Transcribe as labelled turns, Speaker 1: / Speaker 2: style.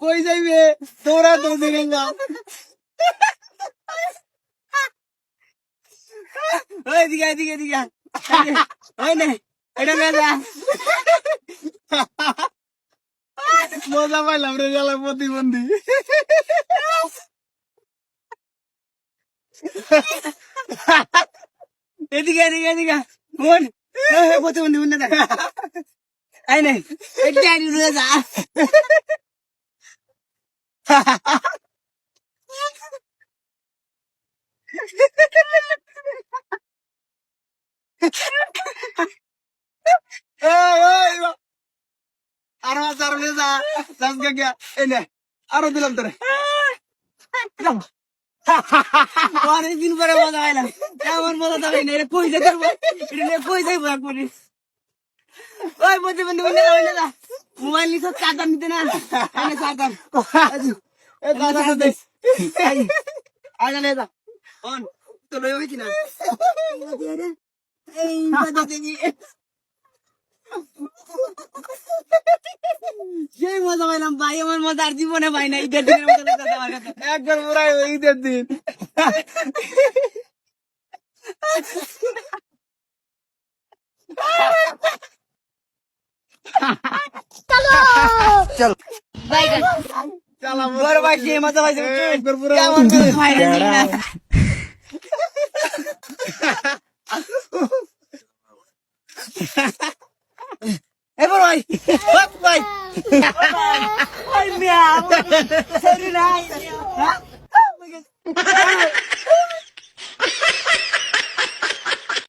Speaker 1: কই যাইবে তোরা তো দিকে না এদিকে এদিকে এদিকে ওই নে এটা মেজা মজা পাইলাম রে জ্বালা প্রতিবন্ধী এদিকে এদিকে এদিকে মন প্রতিবন্ধী মন না আই নাই এটা নিয়ে যা আরো আরো নিয়ে যা সামনে গিয়া এনে আরো দিলাম তোরে অনেকদিন পরে মজা পাইলাম এমন মজা তো না এটা কই যাইব এটা কই যাইব একবারে ওই প্রতিবন্ধী বন্ধু না মোবাইল নিছ চার্জার নিতে না আনে চার্জার এ দাদা দে আগে নে যা অন তো লই হইছি না এই বাজে দেখি সেই মজা পাইলাম ভাই আমার মজা আর জীবনে পাই না ঈদের দিনের মজা লাগছে আমার কাছে একবার পুরাই ঈদের দিন
Speaker 2: চলো
Speaker 1: চলো
Speaker 2: বাই
Speaker 1: চলো বড় ভাই সেই মজা পাইছে একবার পুরো কেমন করে খাই না এবার ভাই ভাই ভাই মিয়া সরি নাই